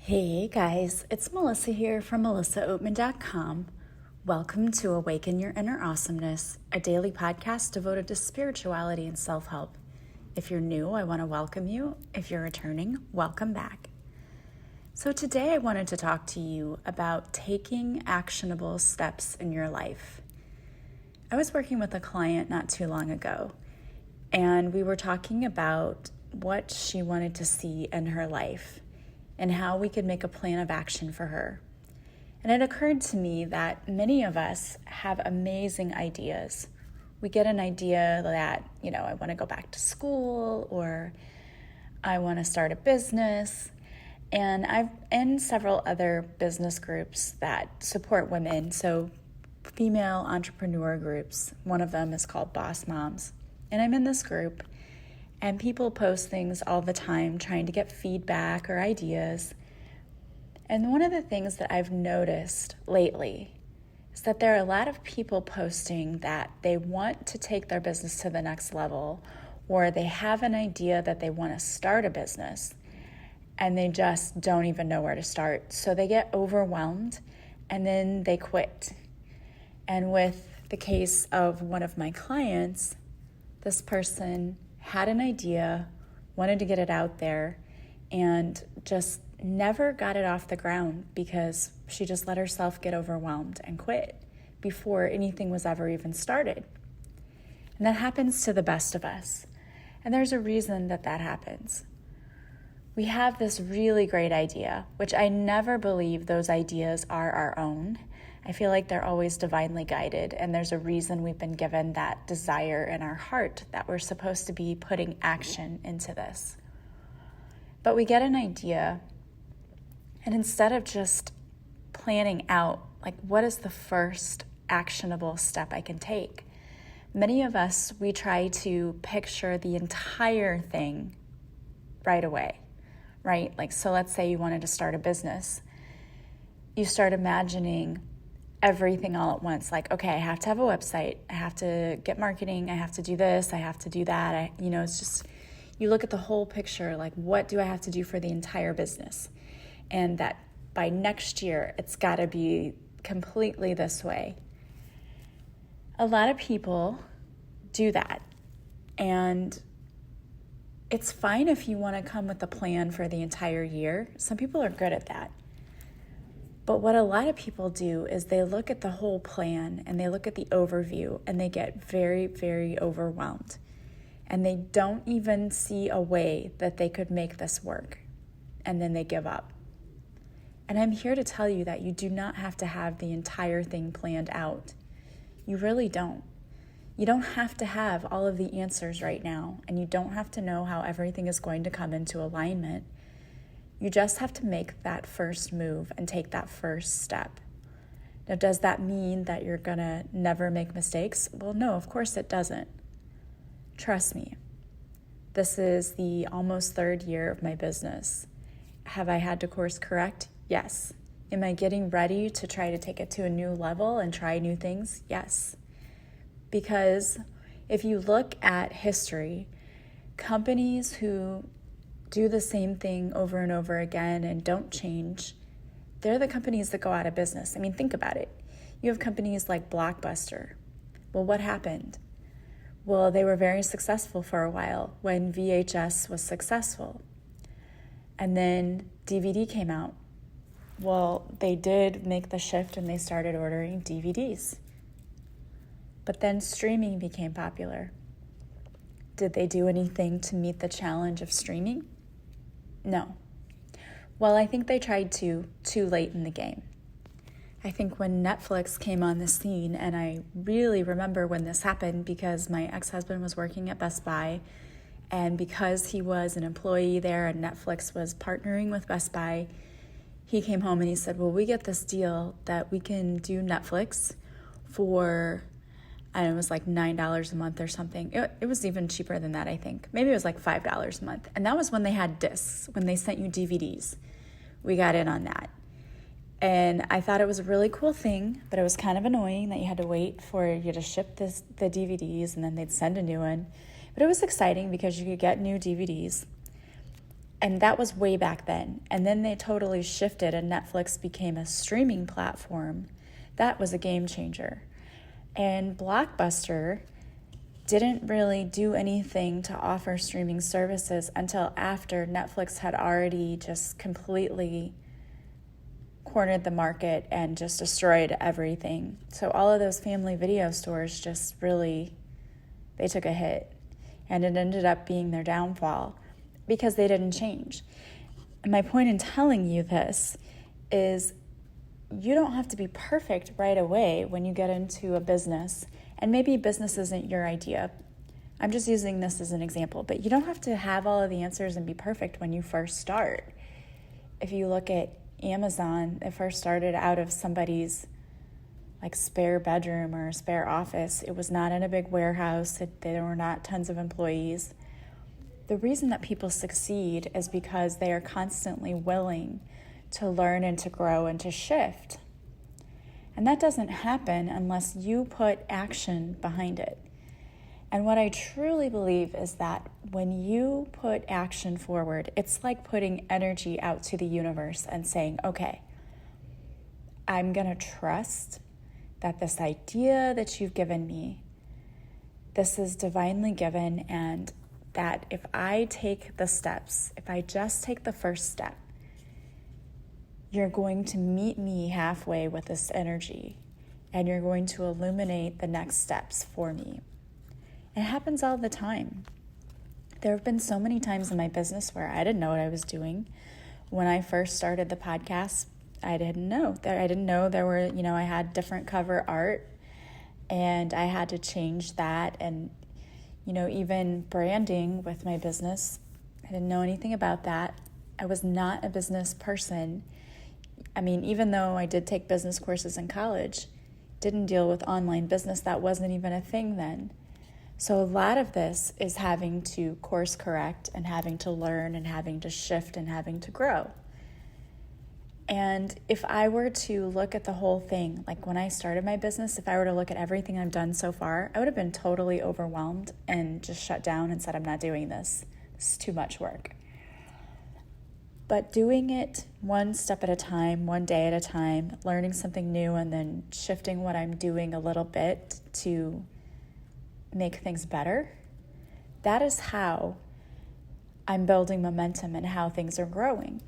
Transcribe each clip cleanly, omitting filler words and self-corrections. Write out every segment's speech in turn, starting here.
Hey guys, it's Melissa here from melissaoatman.com. Welcome to Awaken Your Inner Awesomeness, a daily podcast devoted to spirituality and self-help. If you're new, I want to welcome you. If you're returning, welcome back. So today I wanted to talk to you about taking actionable steps in your life. I was working with a client not too long ago, and we were talking about what she wanted to see in her life and how we could make a plan of action for her. And it occurred to me that many of us have amazing ideas. We get an idea that, I want to go back to school, or I want to start a business. And I've in several other business groups that support women, so female entrepreneur groups. One of them is called Boss Moms. And I'm in this group, and people post things all the time trying to get feedback or ideas. And one of the things that I've noticed lately is that there are a lot of people posting that they want to take their business to the next level, or they have an idea that they want to start a business, and they just don't even know where to start. So they get overwhelmed, and then they quit. And with the case of one of my clients, this person had an idea, wanted to get it out there, and just never got it off the ground because she just let herself get overwhelmed and quit before anything was ever even started. And that happens to the best of us. And there's a reason that happens. We have this really great idea, which I never believe those ideas are our own. I feel like they're always divinely guided, and there's a reason we've been given that desire in our heart that we're supposed to be putting action into this. But we get an idea, and instead of just planning out, what is the first actionable step I can take? Many of us, we try to picture the entire thing right away, right? So let's say you wanted to start a business. You start imagining everything all at once. Okay, I have to have a website. I have to get marketing. I have to do this. I have to do that. It's just, you look at the whole picture, what do I have to do for the entire business? And that by next year, it's got to be completely this way. A lot of people do that. And it's fine if you want to come with a plan for the entire year. Some people are good at that. But what a lot of people do is they look at the whole plan and they look at the overview and they get very, very overwhelmed. And they don't even see a way that they could make this work. And then they give up. And I'm here to tell you that you do not have to have the entire thing planned out. You really don't. You don't have to have all of the answers right now, and you don't have to know how everything is going to come into alignment. You just have to make that first move and take that first step. Now, does that mean that you're going to never make mistakes? Well, no, of course it doesn't. Trust me. This is the almost third year of my business. Have I had to course correct? Yes. Am I getting ready to try to take it to a new level and try new things? Yes. Because if you look at history, companies who do the same thing over and over again and don't change, they're the companies that go out of business. Think about it. You have companies like Blockbuster. Well, what happened? Well, they were very successful for a while when VHS was successful. And then DVD came out. Well, they did make the shift and they started ordering DVDs. But then streaming became popular. Did they do anything to meet the challenge of streaming? No. Well, I think they tried to too late in the game. I think when Netflix came on the scene, and I really remember when this happened because my ex-husband was working at Best Buy, and because he was an employee there and Netflix was partnering with Best Buy, he came home and he said, well, we get this deal that we can do Netflix for, it was $9 a month or something. It was even cheaper than that, I think. Maybe it was $5 a month. And that was when they had discs, when they sent you DVDs. We got in on that. And I thought it was a really cool thing, but it was kind of annoying that you had to wait for you to ship the DVDs and then they'd send a new one. But it was exciting because you could get new DVDs. And that was way back then. And then they totally shifted and Netflix became a streaming platform. That was a game changer. And Blockbuster didn't really do anything to offer streaming services until after Netflix had already just completely cornered the market and just destroyed everything. So all of those family video stores just really, they took a hit. And it ended up being their downfall because they didn't change. And my point in telling you this is you don't have to be perfect right away when you get into a business. And maybe business isn't your idea. I'm just using this as an example, but you don't have to have all of the answers and be perfect when you first start. If you look at Amazon, it first started out of somebody's like spare bedroom or spare office. It was not in a big warehouse. There were not tons of employees. The reason that people succeed is because they are constantly willing to learn and to grow and to shift. And that doesn't happen unless you put action behind it. And what I truly believe is that when you put action forward, it's like putting energy out to the universe and saying, okay, I'm going to trust that this idea that you've given me, this is divinely given, and that if I take the steps, if I just take the first step, you're going to meet me halfway with this energy, and you're going to illuminate the next steps for me. It happens all the time. There have been so many times in my business where I didn't know what I was doing. When I first started the podcast, I didn't know. I didn't know there were, I had different cover art, and I had to change that. And, even branding with my business, I didn't know anything about that. I was not a business person. I mean, even though I did take business courses in college, didn't deal with online business. That wasn't even a thing then. So a lot of this is having to course correct and having to learn and having to shift and having to grow. And if I were to look at the whole thing, like when I started my business, if I were to look at everything I've done so far, I would have been totally overwhelmed and just shut down and said, I'm not doing this. This is too much work. But doing it one step at a time, one day at a time, learning something new and then shifting what I'm doing a little bit to make things better, that is how I'm building momentum and how things are growing.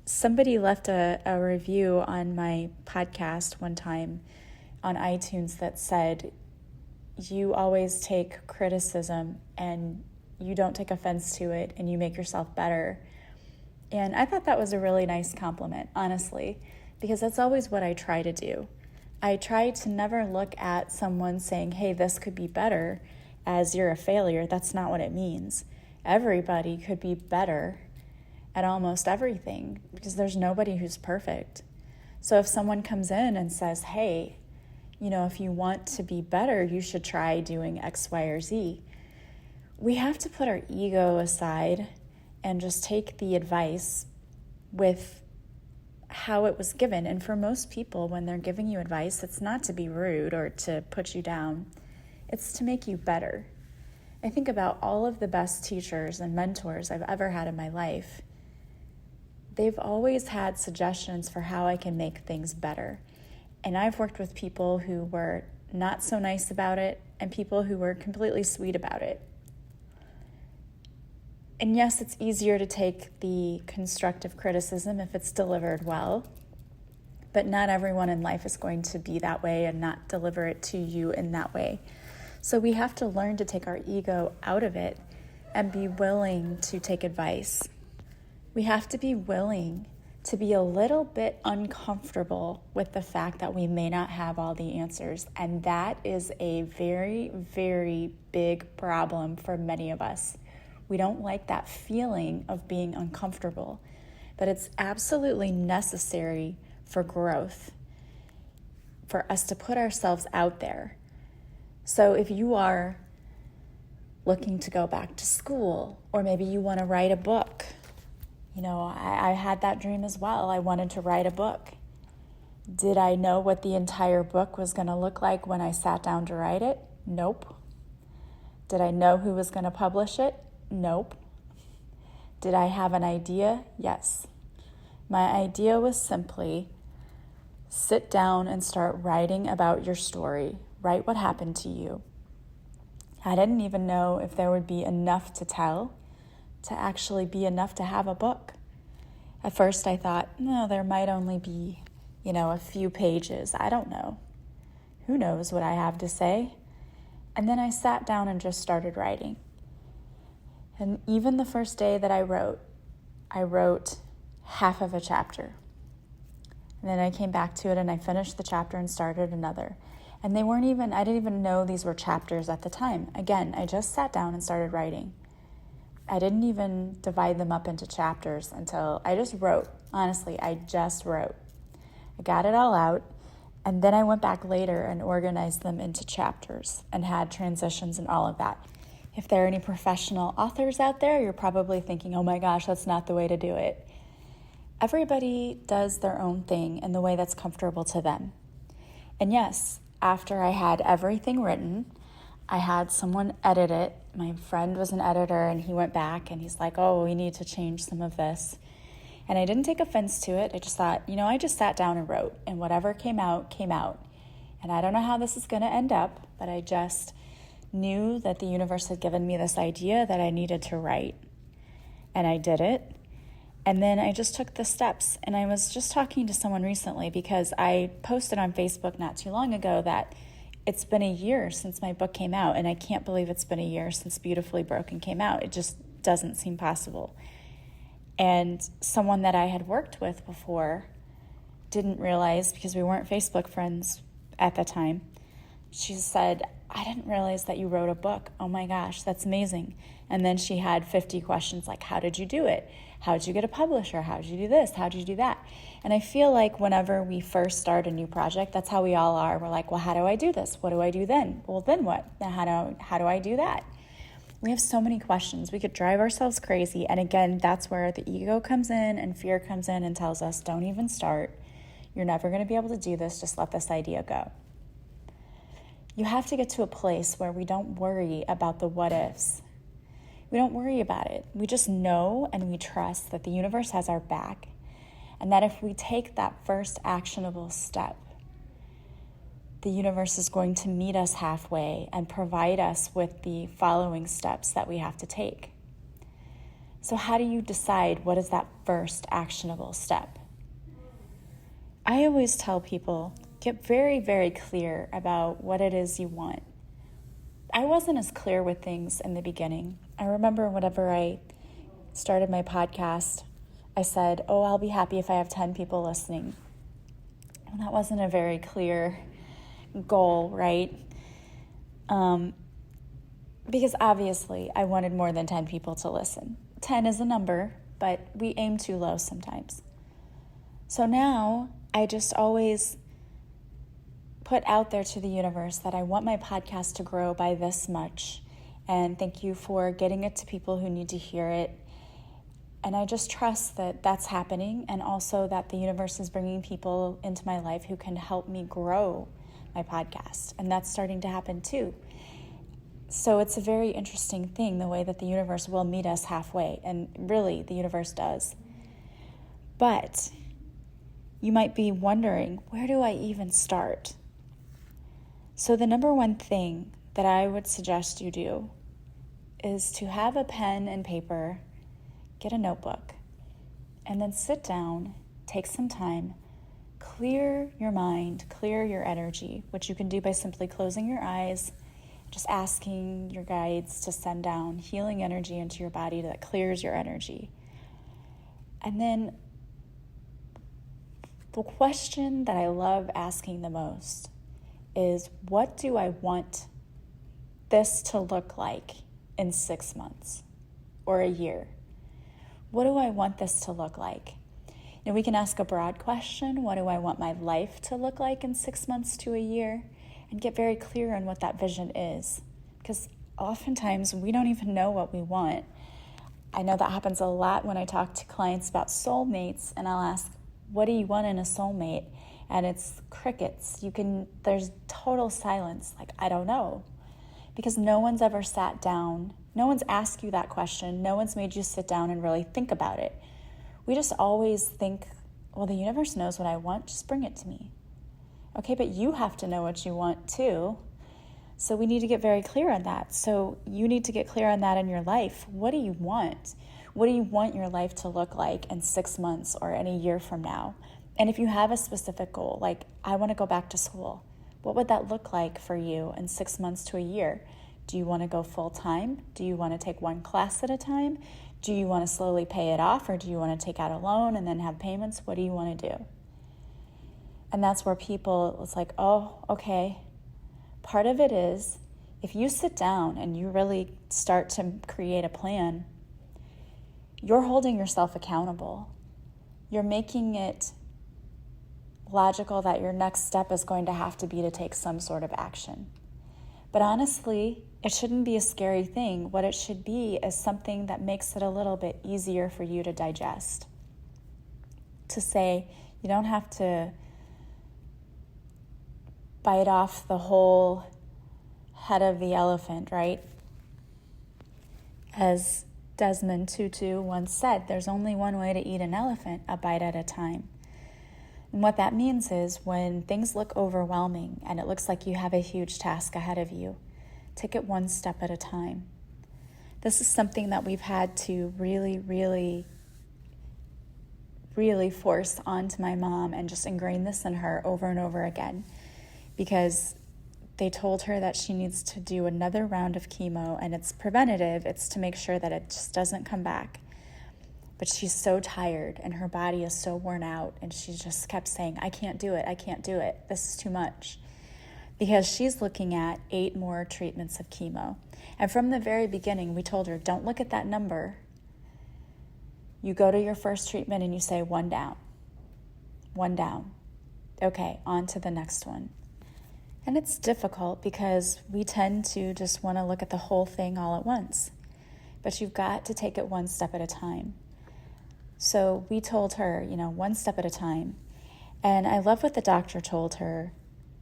Somebody left a review on my podcast one time on iTunes that said, you always take criticism and you don't take offense to it and you make yourself better. And I thought that was a really nice compliment, honestly, because that's always what I try to do. I try to never look at someone saying, hey, this could be better, as you're a failure. That's not what it means. Everybody could be better at almost everything because there's nobody who's perfect. So if someone comes in and says, hey, if you want to be better, you should try doing X, Y, or Z. We have to put our ego aside and just take the advice with how it was given. And for most people, when they're giving you advice, it's not to be rude or to put you down. It's to make you better. I think about all of the best teachers and mentors I've ever had in my life. They've always had suggestions for how I can make things better. And I've worked with people who were not so nice about it and people who were completely sweet about it. And yes, it's easier to take the constructive criticism if it's delivered well, but not everyone in life is going to be that way and not deliver it to you in that way. So we have to learn to take our ego out of it and be willing to take advice. We have to be willing to be a little bit uncomfortable with the fact that we may not have all the answers. And that is a very, very big problem for many of us. We don't like that feeling of being uncomfortable, but it's absolutely necessary for growth, for us to put ourselves out there. So if you are looking to go back to school, or maybe you want to write a book, I had that dream as well. I wanted to write a book. Did I know what the entire book was going to look like when I sat down to write it? Nope. Did I know who was going to publish it? Nope. Did I have an idea? Yes. My idea was simply sit down and start writing about your story. Write what happened to you. I didn't even know if there would be enough to tell to actually be enough to have a book. At first I thought, no, there might only be, a few pages. I don't know. Who knows what I have to say? And then I sat down and just started writing. And even the first day that I wrote half of a chapter. And then I came back to it and I finished the chapter and started another. And I didn't even know these were chapters at the time. Again, I just sat down and started writing. I didn't even divide them up into chapters until I just wrote. Honestly, I just wrote. I got it all out. And then I went back later and organized them into chapters and had transitions and all of that. If there are any professional authors out there, you're probably thinking, oh my gosh, that's not the way to do it. Everybody does their own thing in the way that's comfortable to them. And yes, after I had everything written, I had someone edit it. My friend was an editor and he went back and he's like, oh, we need to change some of this. And I didn't take offense to it. I just thought, I just sat down and wrote, and whatever came out, came out. And I don't know how this is going to end up, but I just knew that the universe had given me this idea that I needed to write. And I did it. And then I just took the steps. And I was just talking to someone recently because I posted on Facebook not too long ago that it's been a year since my book came out. And I can't believe it's been a year since Beautifully Broken came out. It just doesn't seem possible. And someone that I had worked with before didn't realize, because we weren't Facebook friends at the time, she said, I didn't realize that you wrote a book. Oh my gosh, that's amazing. And then she had 50 questions like, how did you do it? How did you get a publisher? How did you do this? How did you do that? And I feel like whenever we first start a new project, that's how we all are. We're like, well, how do I do this? What do I do then? Well, then what? Now, how do I do that? We have so many questions. We could drive ourselves crazy. And again, that's where the ego comes in and fear comes in and tells us, don't even start. You're never going to be able to do this. Just let this idea go. You have to get to a place where we don't worry about the what ifs. We don't worry about it. We just know and we trust that the universe has our back, and that if we take that first actionable step, the universe is going to meet us halfway and provide us with the following steps that we have to take. So how do you decide what is that first actionable step? I always tell people, get very, very clear about what it is you want. I wasn't as clear with things in the beginning. I remember whenever I started my podcast, I said, I'll be happy if I have 10 people listening. And that wasn't a very clear goal, right? Because obviously I wanted more than 10 people to listen. 10 is a number, but we aim too low sometimes. So now I just always put out there to the universe that I want my podcast to grow by this much. And thank you for getting it to people who need to hear it. And I just trust that that's happening, and also that the universe is bringing people into my life who can help me grow my podcast. And that's starting to happen too. So it's a very interesting thing, the way that the universe will meet us halfway. And really, the universe does. But you might be wondering, where do I even start? So the number one thing that I would suggest you do is to have a pen and paper, get a notebook, and then sit down, take some time, clear your mind, clear your energy, which you can do by simply closing your eyes, just asking your guides to send down healing energy into your body that clears your energy. And then the question that I love asking the most is, what do I want this to look like in 6 months or a year? What do I want this to look like? And we can ask a broad question, what do I want my life to look like in 6 months to a year? And get very clear on what that vision is. Because oftentimes we don't even know what we want. I know that happens a lot when I talk to clients about soulmates, and I'll ask, what do you want in a soulmate? And it's crickets. There's total silence, like, I don't know. Because no one's ever sat down No one's asked you that question. No one's made you sit down and really think about it. We just always think, well, the universe knows what I want, just bring it to me. Okay, but you have to know what you want too. So we need to get very clear on that. So you need to get clear on that in your life. What do you want? What do you want your life to look like in 6 months or in a year from now? And if you have a specific goal, like I want to go back to school, what would that look like for you in 6 months to a year? Do you want to go full time? Do you want to take one class at a time? Do you want to slowly pay it off, or do you want to take out a loan and then have payments? What do you want to do? And that's where people, it's like, oh, okay. Part of it is if you sit down and you really start to create a plan, you're holding yourself accountable. You're making it logical that your next step is going to have to be to take some sort of action. But honestly, it shouldn't be a scary thing. What it should be is something that makes it a little bit easier for you to digest. To say, you don't have to bite off the whole head of the elephant, right? As Desmond TuTu once said, there's only one way to eat an elephant, a bite at a time. And what that means is when things look overwhelming and it looks like you have a huge task ahead of you, take it one step at a time. This is something that we've had to really force onto my mom and just ingrain this in her over and over again, because they told her that she needs to do another round of chemo, and it's preventative. It's to make sure that it just doesn't come back. But she's so tired and her body is so worn out, and she just kept saying, I can't do it. This is too much. Because she's looking at 8 more treatments of chemo. And from the very beginning, we told her, don't look at that number. You go to your first treatment and you say, 1 down. 1 down. Okay, on to the next one. And it's difficult because we tend to just want to look at the whole thing all at once. But you've got to take it one step at a time. So we told her, 1 step at a time. And I love what the doctor told her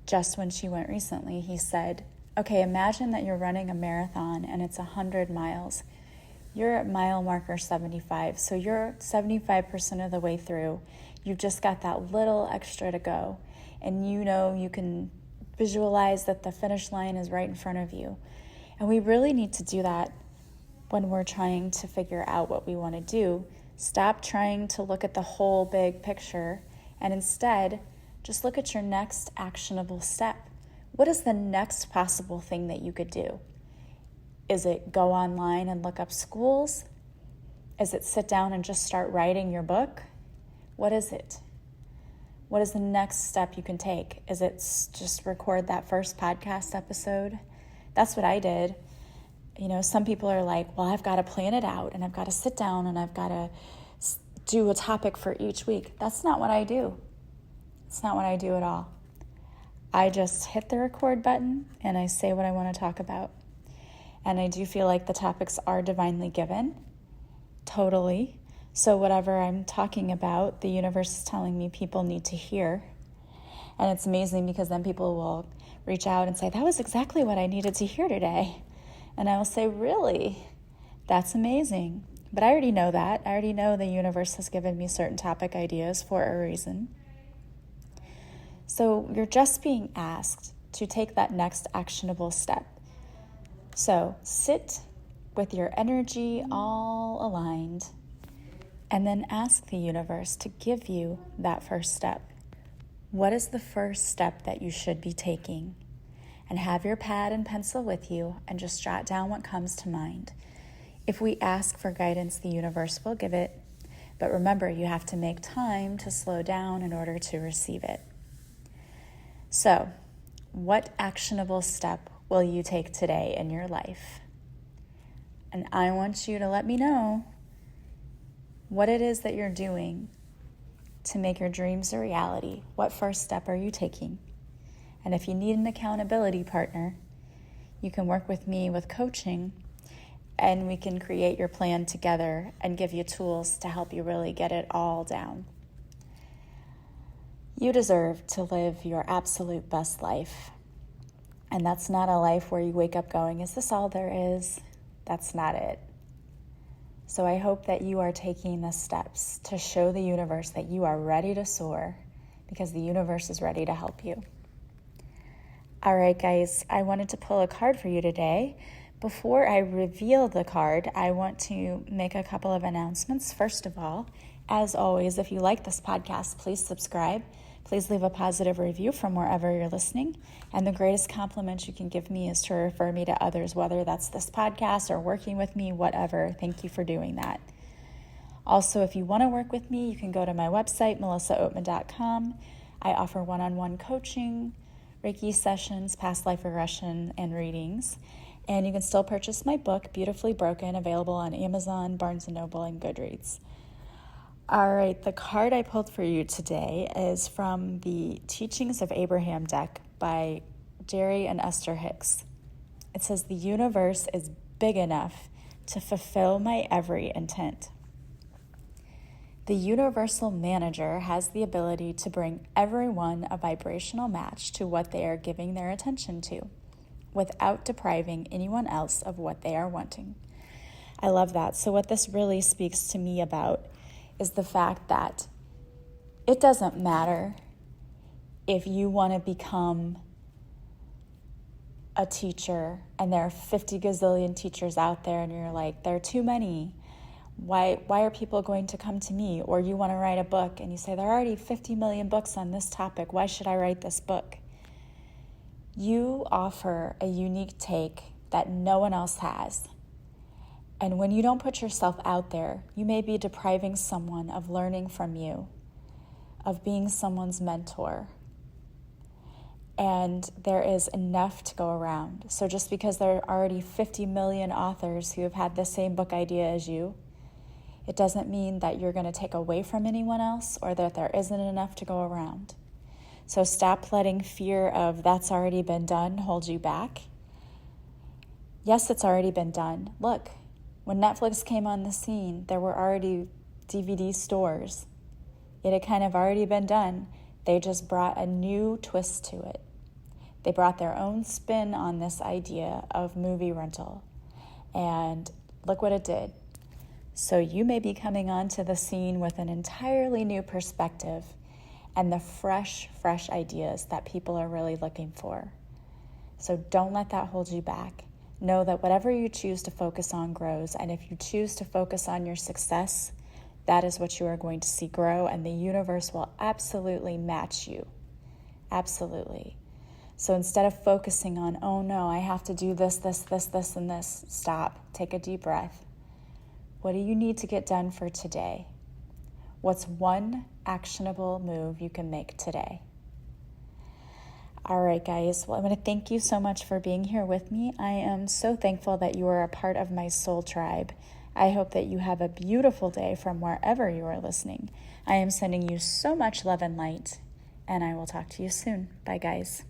just when she went recently. He said, okay, imagine that you're running a marathon and it's 100 miles. You're at mile marker 75. So you're 75% of the way through. You've just got that little extra to go. And you can visualize that the finish line is right in front of you. And we really need to do that when we're trying to figure out what we want to do. Stop trying to look at the whole big picture and instead just look at your next actionable step. What is the next possible thing that you could do? Is it go online and look up schools? Is it sit down and just start writing your book? What is it? What is the next step you can take? Is it just record that first podcast episode? That's what I did. Some people are like, well, I've got to plan it out and I've got to sit down and I've got to do a topic for each week. That's not what I do. It's not what I do at all. I just hit the record button and I say what I want to talk about. And I do feel like the topics are divinely given. Totally. So whatever I'm talking about, the universe is telling me people need to hear. And it's amazing because then people will reach out and say, that was exactly what I needed to hear today. And I will say, really? That's amazing. But I already know that. I already know the universe has given me certain topic ideas for a reason. So you're just being asked to take that next actionable step. So sit with your energy all aligned and then ask the universe to give you that first step. What is the first step that you should be taking? And have your pad and pencil with you and just jot down what comes to mind. If we ask for guidance, the universe will give it. But remember, you have to make time to slow down in order to receive it. So, what actionable step will you take today in your life? And I want you to let me know what it is that you're doing to make your dreams a reality. What first step are you taking? And if you need an accountability partner, you can work with me with coaching, and we can create your plan together and give you tools to help you really get it all down. You deserve to live your absolute best life. And that's not a life where you wake up going, is this all there is? That's not it. So I hope that you are taking the steps to show the universe that you are ready to soar, because the universe is ready to help you. All right, guys, I wanted to pull a card for you today. Before I reveal the card, I want to make a couple of announcements. First of all, as always, if you like this podcast, please subscribe. Please leave a positive review from wherever you're listening. And the greatest compliment you can give me is to refer me to others, whether that's this podcast or working with me, whatever. Thank you for doing that. Also, if you want to work with me, you can go to my website, melissaoatman.com. I offer one-on-one coaching, Reiki sessions, past life regression, and readings. And you can still purchase my book, Beautifully Broken, available on Amazon, Barnes & Noble, and Goodreads. All right, the card I pulled for you today is from the Teachings of Abraham deck by Jerry and Esther Hicks. It says, "The universe is big enough to fulfill my every intent. The universal manager has the ability to bring everyone a vibrational match to what they are giving their attention to, without depriving anyone else of what they are wanting." I love that. So what this really speaks to me about is the fact that it doesn't matter if you want to become a teacher and there are 50 gazillion teachers out there and you're like, there are too many. Why are people going to come to me? Or you want to write a book and you say, there are already 50 million books on this topic. Why should I write this book? You offer a unique take that no one else has. And when you don't put yourself out there, you may be depriving someone of learning from you, of being someone's mentor. And there is enough to go around. So just because there are already 50 million authors who have had the same book idea as you, it doesn't mean that you're going to take away from anyone else or that there isn't enough to go around. So stop letting fear of that's already been done hold you back. Yes, it's already been done. Look. When Netflix came on the scene, there were already DVD stores. It had kind of already been done. They just brought a new twist to it. They brought their own spin on this idea of movie rental. And look what it did. So you may be coming onto the scene with an entirely new perspective and the fresh ideas that people are really looking for. So don't let that hold you back. Know that whatever you choose to focus on grows, and if you choose to focus on your success, that is what you are going to see grow, and the universe will absolutely match you. Absolutely. So instead of focusing on, oh no, I have to do this, and this, stop. Take a deep breath. What do you need to get done for today? What's one actionable move you can make today? All right, guys. Well, I want to thank you so much for being here with me. I am so thankful that you are a part of my soul tribe. I hope that you have a beautiful day from wherever you are listening. I am sending you so much love and light, and I will talk to you soon. Bye, guys.